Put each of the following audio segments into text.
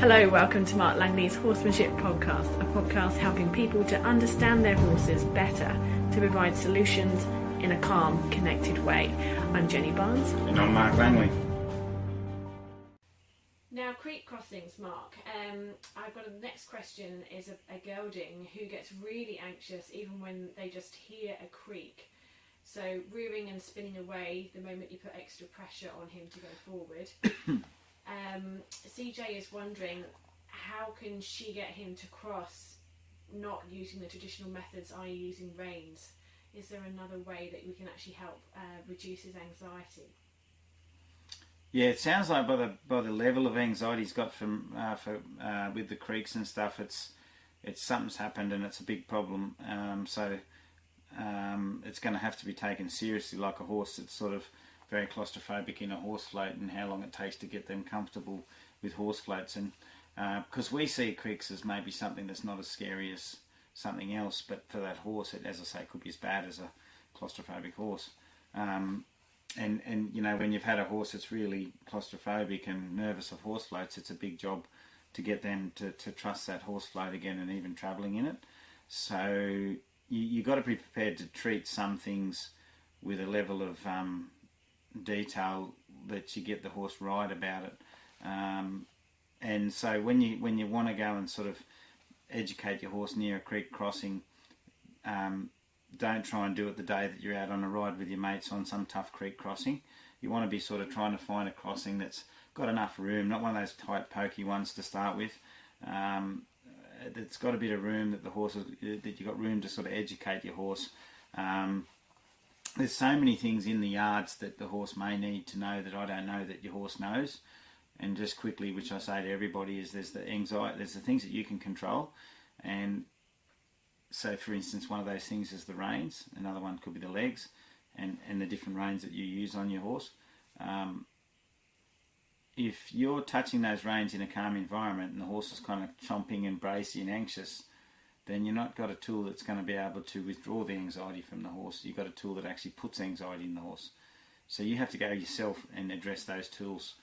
Hello, welcome to Mark Langley's Horsemanship Podcast, a podcast helping people to understand their horses better, to provide solutions in a calm, connected way. I'm Jenny Barnes. And I'm Mark Langley. Now, creek crossings, Mark. I've got the next question is a gelding who gets really anxious even when they just hear a creek. So rearing and spinning away the moment you put extra pressure on him to go forward. CJ is wondering, how can she get him to cross not using the traditional methods, i.e. using reins? Is there another way that we can actually help reduce his anxiety? Yeah, it sounds like by the level of anxiety he's got from with the creeks and stuff, it's something's happened and it's a big problem. So it's going to have to be taken seriously, like a horse that's sort of very claustrophobic in a horse float, and how long it takes to get them comfortable with horse floats. And because we see creeks as maybe something that's not as scary as something else, but for that horse, it, as I say, could be as bad as a claustrophobic horse. And you know, when you've had a horse that's really claustrophobic and nervous of horse floats, it's a big job to get them to trust that horse float again, and even travelling in it. So you got to be prepared to treat some things with a level of detail that you get the horse right about it. And so when you want to go and sort of educate your horse near a creek crossing, don't try and do it the day that you're out on a ride with your mates on some tough creek crossing. You want to be sort of trying to find a crossing that's got enough room, not one of those tight pokey ones to start with. It's got a bit of room that that you got room to sort of educate your horse. There's so many things in the yards that the horse may need to know that I don't know that your horse knows. And just quickly, which I say to everybody, is there's the anxiety, there's the things that you can control. And so, for instance, one of those things is the reins. Another one could be the legs, and the different reins that you use on your horse. If you're touching those reins in a calm environment and the horse is kind of chomping and bracy and anxious, then you've not got a tool that's going to be able to withdraw the anxiety from the horse. You've got a tool that actually puts anxiety in the horse. So you have to go yourself and address those tools,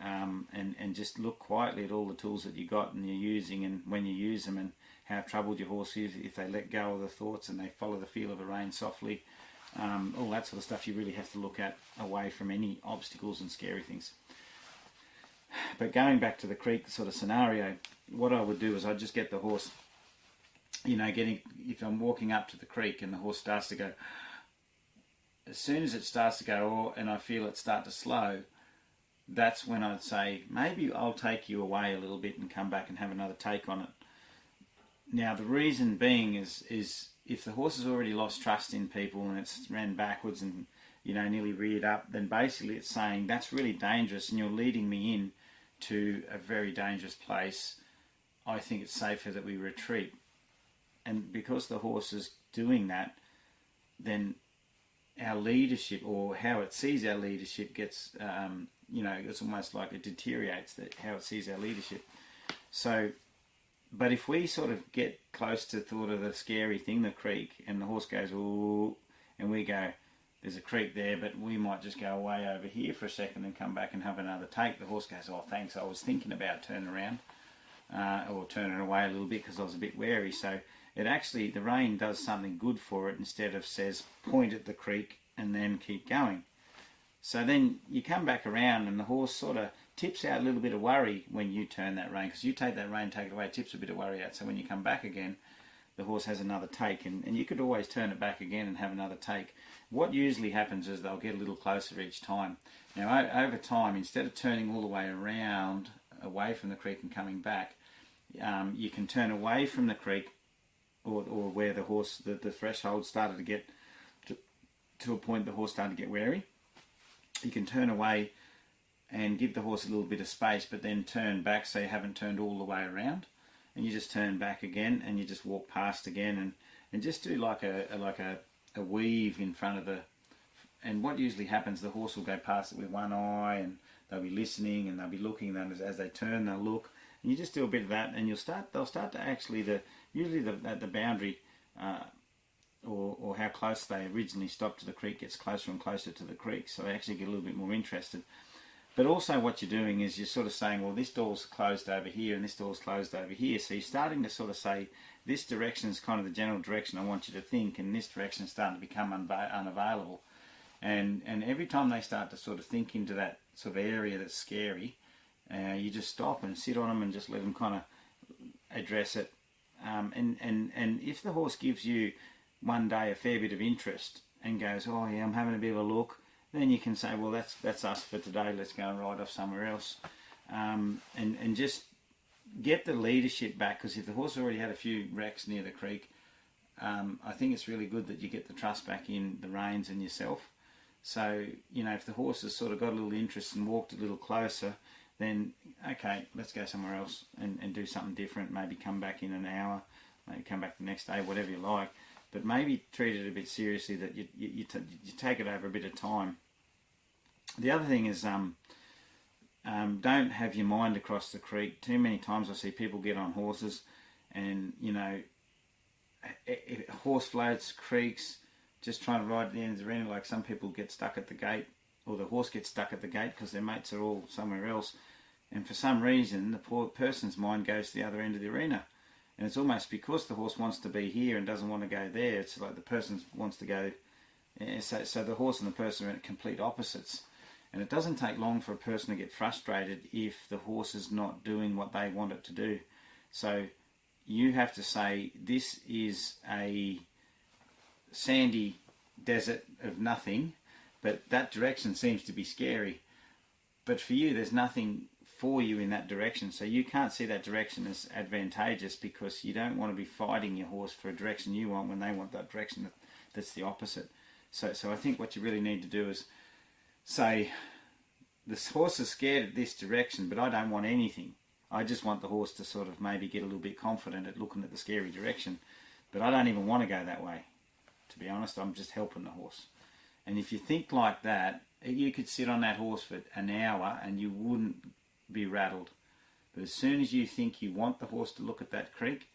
and just look quietly at all the tools that you got and you're using, and when you use them, and how troubled your horse is if they let go of the thoughts and they follow the feel of a rein softly. All that sort of stuff you really have to look at away from any obstacles and scary things. But going back to the creek sort of scenario, what I would do is I'd just get the horse, you know, if I'm walking up to the creek and the horse starts to go, as soon as it starts to go, and I feel it start to slow, that's when I'd say, maybe I'll take you away a little bit and come back and have another take on it. Now, the reason being is if the horse has already lost trust in people and it's ran backwards and, you know, nearly reared up, then basically it's saying that's really dangerous and you're leading me in to a very dangerous place. I think it's safer that we retreat. And because the horse is doing that, then our leadership, or how it sees our leadership, gets, you know, it's almost like it deteriorates how it sees our leadership. So, but if we sort of get close to thought of the scary thing, the creek, and the horse goes, ooh, and we go, there's a creek there, but we might just go away over here for a second and come back and have another take. The horse goes, oh, thanks, I was thinking about turning around, or turning away a little bit because I was a bit wary. So it actually, the rein does something good for it instead of says, point at the creek and then keep going. So then you come back around and the horse sort of tips out a little bit of worry when you turn that rein, because you take that rein, take it away, it tips a bit of worry out. So when you come back again, the horse has another take, and you could always turn it back again and have another take. What usually happens is they'll get a little closer each time. Now, over time, instead of turning all the way around, away from the creek and coming back, you can turn away from the creek, or where the horse, the threshold started to get to a point the horse started to get wary. You can turn away and give the horse a little bit of space, but then turn back so you haven't turned all the way around, and you just turn back again and you just walk past again, and just do like a weave in front of the, and what usually happens, the horse will go past it with one eye and they'll be listening and they'll be looking, and as they turn they'll look, and you just do a bit of that, and they'll start to actually, usually the boundary or how close they originally stopped to the creek gets closer and closer to the creek, so they actually get a little bit more interested. But also what you're doing is you're sort of saying, well, this door's closed over here and this door's closed over here. So you're starting to sort of say, this direction is kind of the general direction I want you to think, and this direction is starting to become unavailable. And every time they start to sort of think into that sort of area that's scary, you just stop and sit on them and just let them kind of address it. And if the horse gives you one day a fair bit of interest and goes, oh yeah, I'm having a bit of a look, then you can say, well, that's us for today, let's go and ride off somewhere else. And just get the leadership back, because if the horse already had a few wrecks near the creek, I think it's really good that you get the trust back in the reins and yourself. So, you know, if the horse has sort of got a little interest and walked a little closer, then, okay, let's go somewhere else and do something different. Maybe come back in an hour, maybe come back the next day, whatever you like. But maybe treat it a bit seriously, that you take it over a bit of time. The other thing is, don't have your mind across the creek. Too many times I see people get on horses and, you know, horse floats, creeks, just trying to ride at the end of the arena. Like some people get stuck at the gate, or the horse gets stuck at the gate because their mates are all somewhere else. And for some reason, the poor person's mind goes to the other end of the arena. And it's almost because the horse wants to be here and doesn't want to go there. It's like the person wants to go. So the horse and the person are at complete opposites. And it doesn't take long for a person to get frustrated if the horse is not doing what they want it to do. So you have to say, this is a sandy desert of nothing, but that direction seems to be scary. But for you, there's nothing for you in that direction, so you can't see that direction as advantageous, because you don't want to be fighting your horse for a direction you want when they want that direction that's the opposite. So I think what you really need to do is say, this horse is scared at this direction, but I don't want anything. I just want the horse to sort of maybe get a little bit confident at looking at the scary direction, but I don't even want to go that way. To be honest, I'm just helping the horse. And if you think like that, you could sit on that horse for an hour and you wouldn't be rattled. But as soon as you think you want the horse to look at that creek,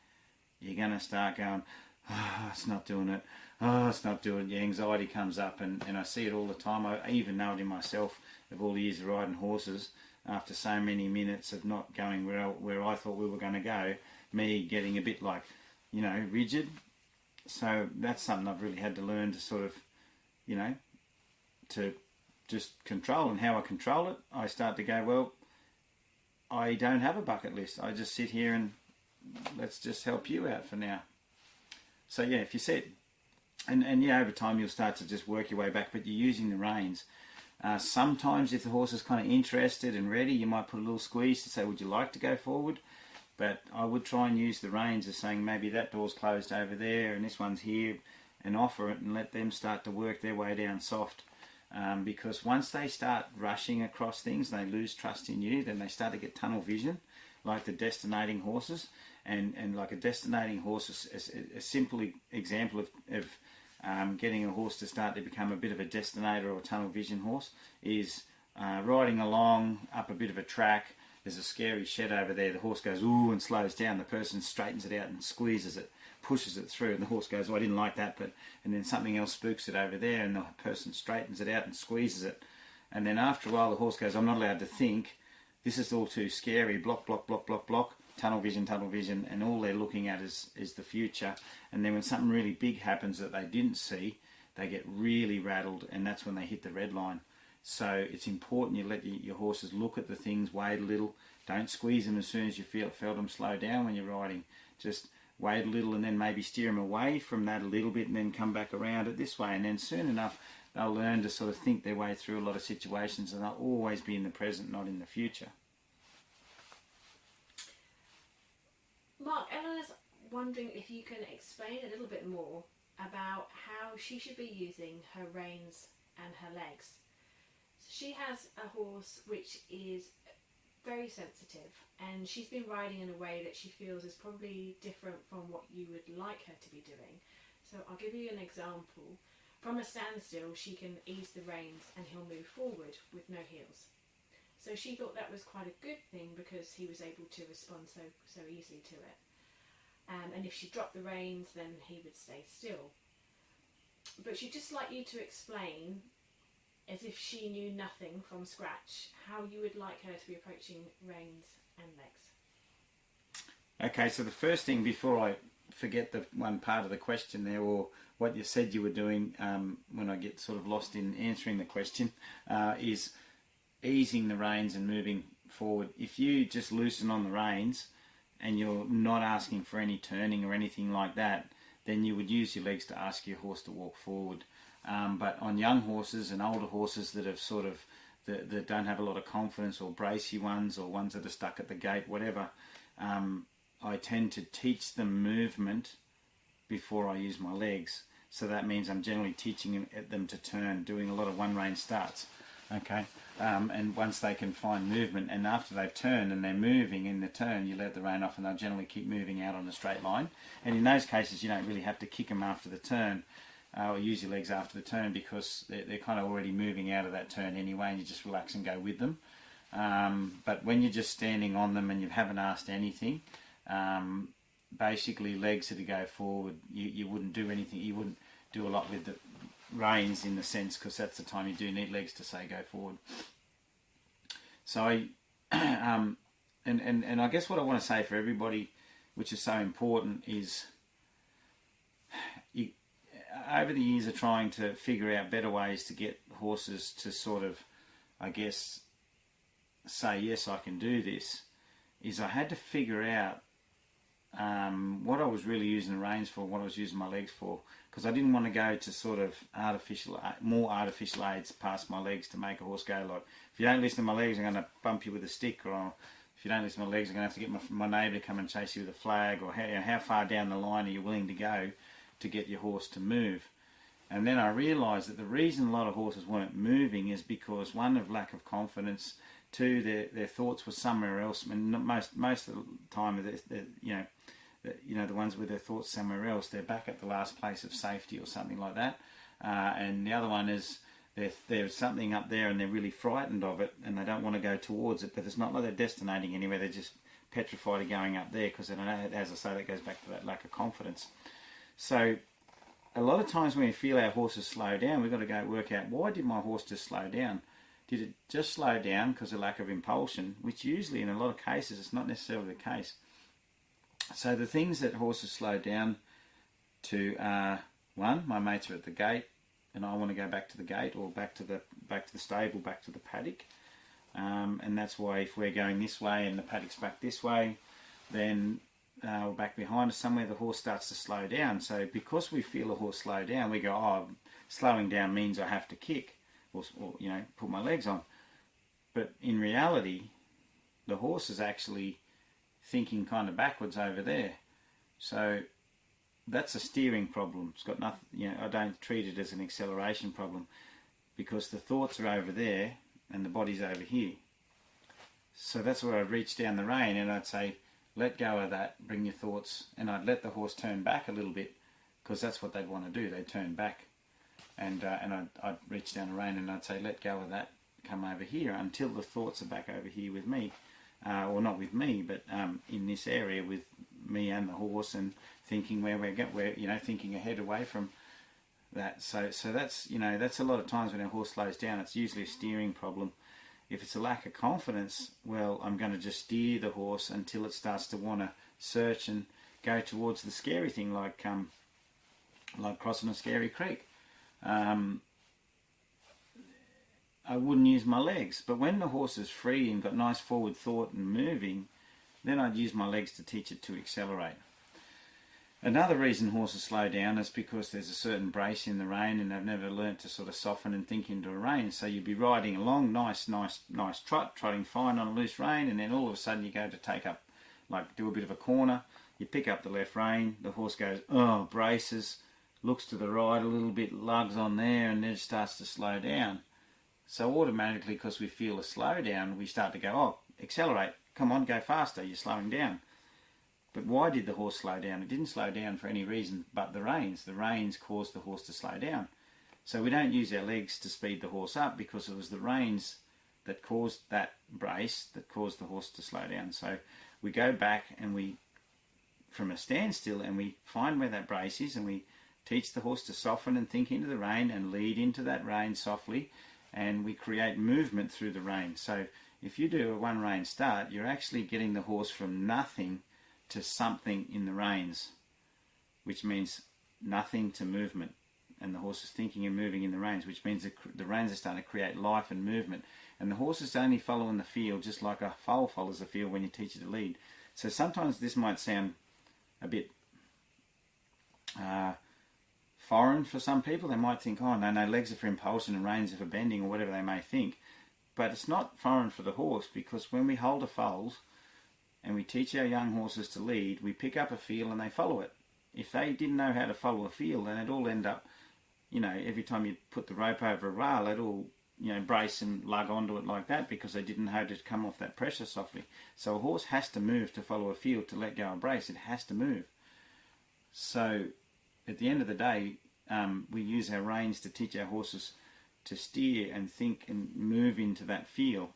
you're going to start going, oh, it's not doing it. Oh, it's not doing it. The anxiety comes up, and I see it all the time. I even know it in myself of all the years of riding horses. After so many minutes of not going where I thought we were going to go, me getting a bit like, you know, rigid. So that's something I've really had to learn to sort of, you know, to just control. And how I control it, I start to go, well, I don't have a bucket list. I just sit here and let's just help you out for now. So yeah, if you sit, and yeah, over time you'll start to just work your way back, but you're using the reins. Sometimes if the horse is kind of interested and ready, you might put a little squeeze to say, would you like to go forward? But I would try and use the reins as saying, maybe that door's closed over there and this one's here, and offer it and let them start to work their way down soft. Because once they start rushing across things, they lose trust in you, then they start to get tunnel vision, like the destinating horses. And like a destinating horse is a simple example of getting a horse to start to become a bit of a destinator or a tunnel vision horse is riding along up a bit of a track. There's a scary shed over there. The horse goes, ooh, and slows down. The person straightens it out and squeezes it, pushes it through, and the horse goes, oh, I didn't like that, and then something else spooks it over there, and the person straightens it out and squeezes it. And then after a while, the horse goes, I'm not allowed to think. This is all too scary. Block, block, block, block, block. Tunnel vision, and all they're looking at is the future. And then when something really big happens that they didn't see, they get really rattled, and that's when they hit the red line. So it's important you let your horses look at the things, wait a little. Don't squeeze them as soon as you felt them slow down when you're riding. Just wait a little and then maybe steer them away from that a little bit and then come back around it this way. And then soon enough, they'll learn to sort of think their way through a lot of situations, and they'll always be in the present, not in the future. Mark, Eleanor's wondering if you can explain a little bit more about how she should be using her reins and her legs. So she has a horse which is very sensitive, and she's been riding in a way that she feels is probably different from what you would like her to be doing. So I'll give you an example. From a standstill, she can ease the reins and he'll move forward with no heels. So she thought that was quite a good thing because he was able to respond so easily to it. And if she dropped the reins, then he would stay still. But she'd just like you to explain as if she knew nothing from scratch, how you would like her to be approaching reins and legs. Okay, so the first thing, before I forget the one part of the question there, or what you said you were doing when I get sort of lost in answering the question, is easing the reins and moving forward. If you just loosen on the reins and you're not asking for any turning or anything like that, then you would use your legs to ask your horse to walk forward. But on young horses and older horses that have sort of that don't have a lot of confidence, or bracy ones, or ones that are stuck at the gate, whatever, I tend to teach them movement before I use my legs. So that means I'm generally teaching them to turn, doing a lot of one rein starts. Okay, and once they can find movement, and after they've turned and they're moving in the turn, you let the rein off and they'll generally keep moving out on a straight line. And in those cases, you don't really have to kick them after the turn, or use your legs after the turn, because they're kind of already moving out of that turn anyway, and you just relax and go with them. But when you're just standing on them and you haven't asked anything, basically legs are to go forward. You wouldn't do anything, you wouldn't do a lot with the reins in the sense, because that's the time you do need legs to say go forward. So and I guess what I want to say for everybody, which is so important, is over the years of trying to figure out better ways to get horses to sort of, I guess, say yes, I can do this, is I had to figure out what I was really using the reins for, what I was using my legs for, because I didn't want to go to sort of more artificial aids past my legs to make a horse go like, if you don't listen to my legs, I'm going to bump you with a stick, or if you don't listen to my legs, I'm going to have to get my neighbour to come and chase you with a flag, or how far down the line are you willing to go to get your horse to move. And then I realised that the reason a lot of horses weren't moving is because, one, of lack of confidence, two, their thoughts were somewhere else. I mean, most of the time, the ones with their thoughts somewhere else, they're back at the last place of safety or something like that. And the other one is there's something up there and they're really frightened of it and they don't want to go towards it, but it's not like they're destinating anywhere. They're just petrified of going up there because they don't know. As I say, that goes back to that lack of confidence. So a lot of times when we feel our horses slow down, we've got to go work out, why did my horse just slow down? Did it just slow down because of lack of impulsion, which usually in a lot of cases it's not necessarily the case. So the things that horses slow down to are, one, my mates are at the gate and I want to go back to the gate, or back to the stable, back to the paddock. And that's why if we're going this way and the paddock's back this way, then or back behind us somewhere, the horse starts to slow down. So because we feel a horse slow down, we go, oh, slowing down means I have to kick or put my legs on. But in reality, the horse is actually thinking kind of backwards over there. So that's a steering problem. It's got nothing, I don't treat it as an acceleration problem, because the thoughts are over there and the body's over here. So that's where I'd reach down the rein and I'd say, let go of that, bring your thoughts, and I'd let the horse turn back a little bit, because that's what they'd want to do. They'd turn back, and I'd reach down the rein and I'd say, let go of that, come over here, until the thoughts are back over here with me, or not with me, but in this area with me and the horse, and thinking where we're going, thinking ahead away from that. So that's that's a lot of times when our horse slows down, it's usually a steering problem. If it's a lack of confidence, well, I'm going to just steer the horse until it starts to want to search and go towards the scary thing, like crossing a scary creek. I wouldn't use my legs, but when the horse is free and got nice forward thought and moving, then I'd use my legs to teach it to accelerate. Another reason horses slow down is because there's a certain brace in the rein and they've never learnt to sort of soften and think into a rein. So you'd be riding along, nice trotting fine on a loose rein, and then all of a sudden you go to take up, do a bit of a corner, you pick up the left rein, the horse goes, oh, braces, looks to the right a little bit, lugs on there, and then it starts to slow down. So automatically, because we feel a slowdown, we start to go, oh, accelerate, come on, go faster, you're slowing down. But why did the horse slow down? It didn't slow down for any reason but the reins. The reins caused the horse to slow down. So we don't use our legs to speed the horse up, because it was the reins that caused that brace that caused the horse to slow down. So we go back and we, from a standstill, and we find where that brace is, and we teach the horse to soften and think into the rein and lead into that rein softly, and we create movement through the rein. So if you do a one rein start, you're actually getting the horse from nothing to something in the reins, which means nothing to movement. And the horse is thinking and moving in the reins, which means the reins are starting to create life and movement. And the horse is only following the field just like a foal follows the field when you teach it to lead. So sometimes this might sound a bit foreign for some people. They might think, oh, no, legs are for impulsion and reins are for bending, or whatever they may think. But it's not foreign for the horse, because when we hold a foals and we teach our young horses to lead, we pick up a feel and they follow it. If they didn't know how to follow a feel, then it'd all end up, every time you put the rope over a rail, it'd all, brace and lug onto it like that, because they didn't know how to come off that pressure softly. So a horse has to move to follow a field, to let go and brace. It has to move. So at the end of the day, we use our reins to teach our horses to steer and think and move into that feel,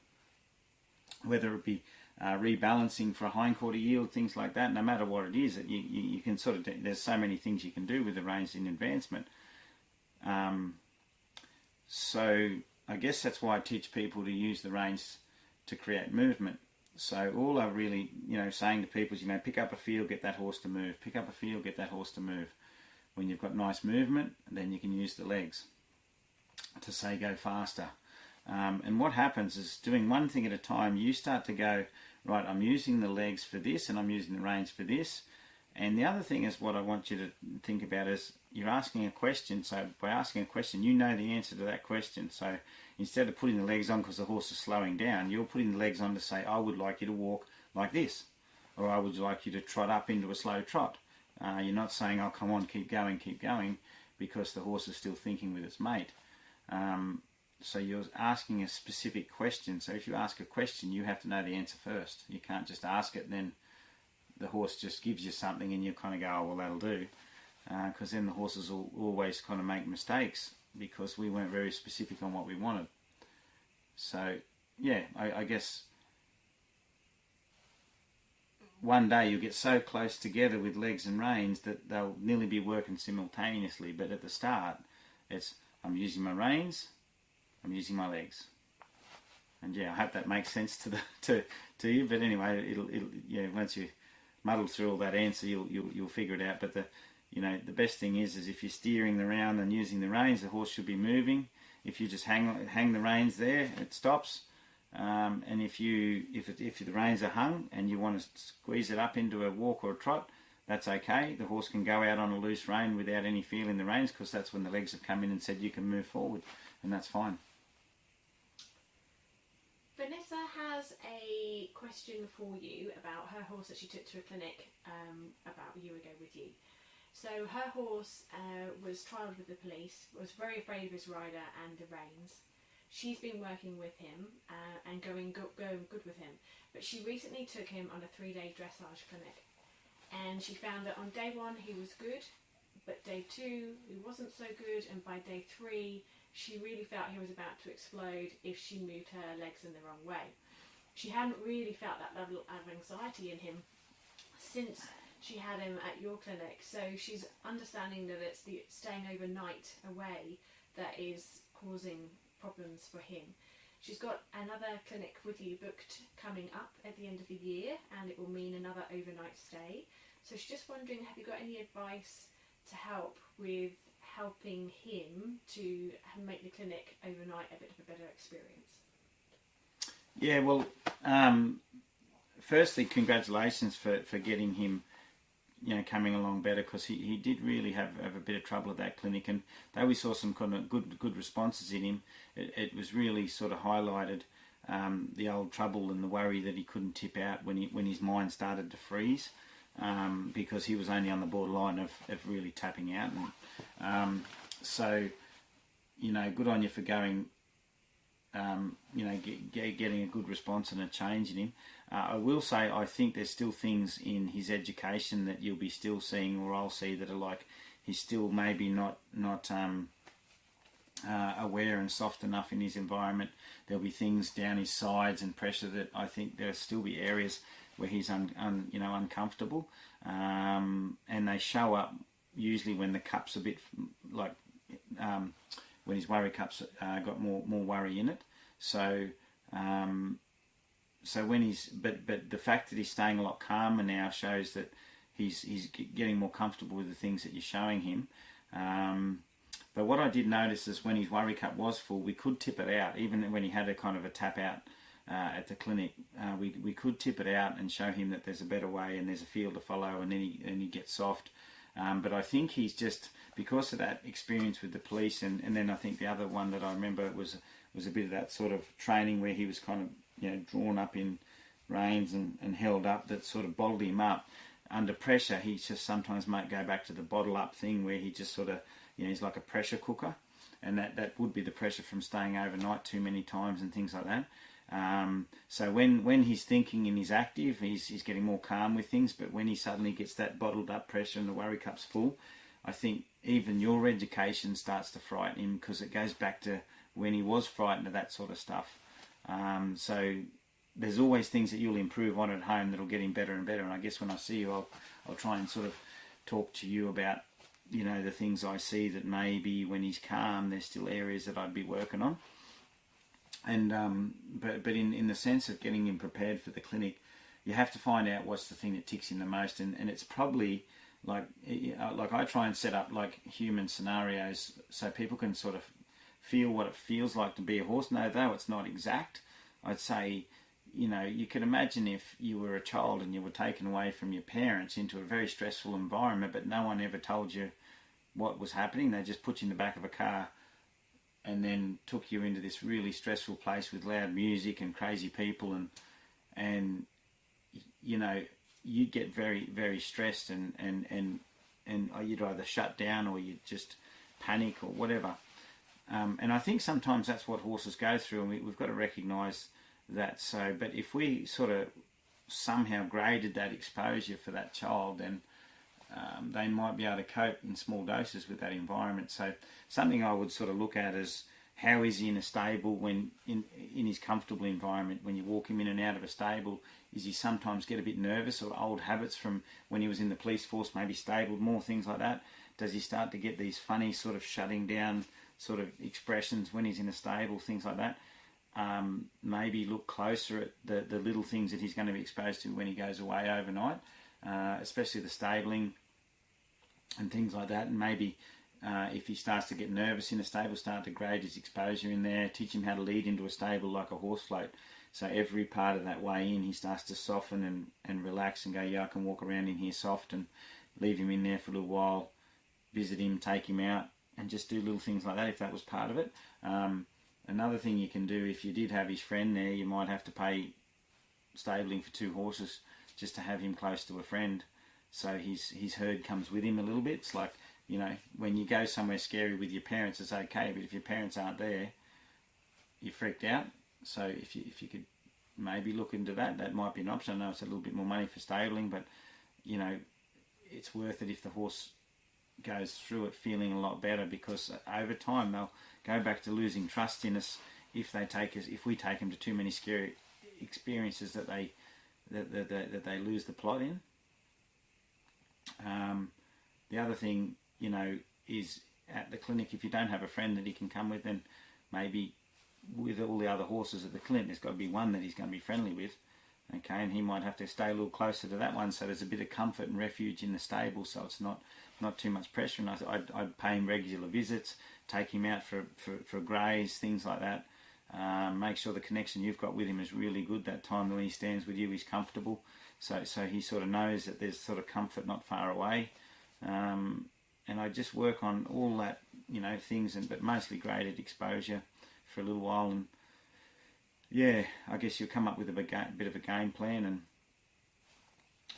whether it be rebalancing for a hindquarter yield, things like that. No matter what it is, you can sort of, there's so many things you can do with the reins in advancement. So I guess that's why I teach people to use the reins to create movement. So all I'm really, saying to people is, pick up a field, get that horse to move. Pick up a field, get that horse to move. When you've got nice movement, then you can use the legs to say go faster. And what happens is, doing one thing at a time, you start to go, right, I'm using the legs for this and I'm using the reins for this. And the other thing is, what I want you to think about is, you're asking a question. So by asking a question, you know the answer to that question. So instead of putting the legs on because the horse is slowing down, you're putting the legs on to say, I would like you to walk like this, or I would like you to trot up into a slow trot. You're not saying, oh, come on, keep going, because the horse is still thinking with its mate. So you're asking a specific question. So if you ask a question, you have to know the answer first. You can't just ask it and then the horse just gives you something and you kind of go, oh, well, that'll do. Because then the horses will always kind of make mistakes, because we weren't very specific on what we wanted. So, yeah, I guess one day you'll get so close together with legs and reins that they'll nearly be working simultaneously. But at the start, it's, I'm using my reins, I'm using my legs. And yeah, I hope that makes sense to you. But anyway, it'll once you muddle through all that answer, you'll figure it out. But the best thing is if you're steering around and using the reins, the horse should be moving. If you just hang the reins there, it stops. And if the reins are hung and you want to squeeze it up into a walk or a trot, that's okay. The horse can go out on a loose rein without any feel in the reins, because that's when the legs have come in and said you can move forward, and that's fine. Vanessa has a question for you about her horse that she took to a clinic about a year ago with you. So her horse was trialled with the police, was very afraid of his rider and the reins. She's been working with him and going good with him, but she recently took him on a 3-day dressage clinic, and she found that on day 1 he was good, but day 2 he wasn't so good, and by day 3 she really felt he was about to explode if she moved her legs in the wrong way. She hadn't really felt that level of anxiety in him since she had him at your clinic, so she's understanding that it's the staying overnight away that is causing problems for him. She's got another clinic with you booked coming up at the end of the year, and it will mean another overnight stay. So she's just wondering, have you got any advice to help with helping him to make the clinic overnight a bit of a better experience? Yeah, well, firstly, congratulations for getting him coming along better, because he did really have a bit of trouble at that clinic, and though we saw some kind of good responses in him, it was really sort of highlighted the old trouble and the worry that he couldn't tip out when his mind started to freeze, because he was only on the borderline of really tapping out. And so good on you for going, getting a good response and a change in him. I will say, I think there's still things in his education that you'll be still seeing, or I'll see, that are like he's still maybe not aware and soft enough in his environment. There'll be things down his sides and pressure that I think there'll still be areas where he's uncomfortable, and they show up usually when the cup's a bit like when his worry cup's got more worry in it. So so when he's but the fact that he's staying a lot calmer now shows that he's getting more comfortable with the things that you're showing him. But what I did notice is when his worry cup was full, we could tip it out. Even when he had a kind of a tap out at the clinic, we could tip it out and show him that there's a better way and there's a field to follow, and then he gets soft. But I think he's just, because of that experience with the police, and then I think the other one that I remember was a bit of that sort of training where he was kind of, you know, drawn up in reins and held up, that sort of bottled him up. Under pressure, he just sometimes might go back to the bottle up thing where he just sort of, you know, he's like a pressure cooker, and that would be the pressure from staying overnight too many times and things like that. So when he's thinking and he's active, he's getting more calm with things, but when he suddenly gets that bottled up pressure and the worry cup's full, I think even your education starts to frighten him, because it goes back to when he was frightened of that sort of stuff. So there's always things that you'll improve on at home that'll get him better and better. And I guess when I see you, I'll try and sort of talk to you about, you know, the things I see that maybe when he's calm, there's still areas that I'd be working on. And but in the sense of getting him prepared for the clinic, you have to find out what's the thing that ticks him the most, and it's probably like I try and set up like human scenarios so people can sort of feel what it feels like to be a horse. No, though it's not exact, I'd say, you know, you could imagine if you were a child and you were taken away from your parents into a very stressful environment, but no one ever told you what was happening. They just put you in the back of a car and then took you into this really stressful place with loud music and crazy people, and you know, you'd get very, very stressed, and you'd either shut down or you'd just panic or whatever. And I think sometimes that's what horses go through, and we've got to recognise that. So, but if we sort of somehow graded that exposure for that child, then they might be able to cope in small doses with that environment. So something I would sort of look at is, how is he in a stable when in his comfortable environment? When you walk him in and out of a stable, is he sometimes get a bit nervous, or old habits from when he was in the police force, maybe stabled more, things like that? Does he start to get these funny sort of shutting down sort of expressions when he's in a stable, things like that? Maybe look closer at the little things that he's going to be exposed to when he goes away overnight, especially the stabling and things like that. And maybe if he starts to get nervous in a stable, start to grade his exposure in there, teach him how to lead into a stable like a horse float. So every part of that way in, he starts to soften and relax and go, yeah, I can walk around in here soft, and leave him in there for a little while, visit him, take him out, and just do little things like that if that was part of it. Another thing you can do, if you did have his friend there, you might have to pay stabling for 2 horses just to have him close to a friend, so his herd comes with him a little bit. It's like, you know, when you go somewhere scary with your parents, it's okay, but if your parents aren't there, you're freaked out. So if you could maybe look into that, that might be an option. I know it's a little bit more money for stabling, but you know, it's worth it if the horse goes through it feeling a lot better, because over time they'll go back to losing trust in us if we take them to too many scary experiences that they lose the plot in. The other thing, you know, is at the clinic, if you don't have a friend that he can come with, then maybe with all the other horses at the clinic, there's got to be one that he's going to be friendly with. Okay, and he might have to stay a little closer to that one, so there's a bit of comfort and refuge in the stable, so it's not too much pressure. And I'd pay him regular visits, take him out for graze, things like that. Make sure the connection you've got with him is really good that time when he stands with you, he's comfortable, so he sort of knows that there's sort of comfort not far away. And I just work on all that, you know, things, but mostly graded exposure for a little while, and yeah, I guess you'll come up with a bit of a game plan,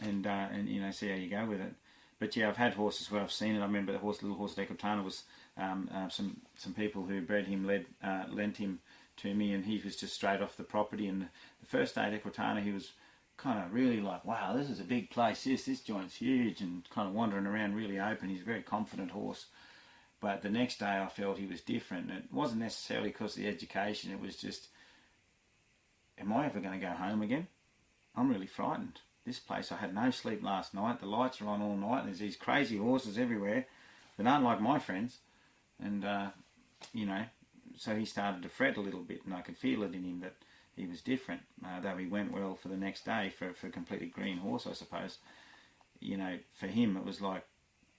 and you know, see how you go with it. But yeah, I've had horses where I've seen it. I remember the little horse at Equitana was some people who bred him lent him to me, and he was just straight off the property. And the first day at Equitana, he was kind of really like, wow, this is a big place. This joint's huge, and kind of wandering around really open. He's a very confident horse. But the next day, I felt he was different. And it wasn't necessarily because of the education. It was just, am I ever going to go home again? I'm really frightened. This place, I had no sleep last night. The lights are on all night. And there's these crazy horses everywhere that aren't like my friends. And so he started to fret a little bit, and I could feel it in him that he was different, though he went well for the next day for a completely green horse, I suppose. For him it was like,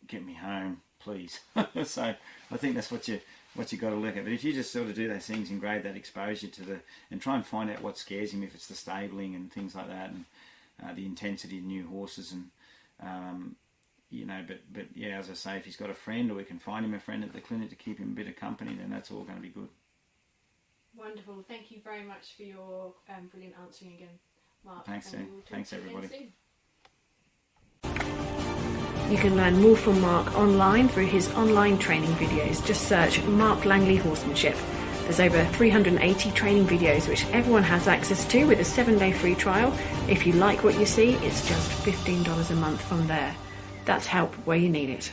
get me home, please. So I think that's what you got to look at. But if you just sort of do those things and grade that exposure and try and find out what scares him, if it's the stabling and things like that, and the intensity of new horses, and but yeah, as I say, if he's got a friend, or we can find him a friend at the clinic to keep him a bit of company, then that's all going to be good. Wonderful. Thank you very much for your brilliant answering again, Mark. Thanks, thanks everybody. You can learn more from Mark online through his online training videos. Just search Mark Langley Horsemanship. There's over 380 training videos which everyone has access to with a 7-day free trial. If you like what you see, it's just $15 a month from there. That's help where you need it.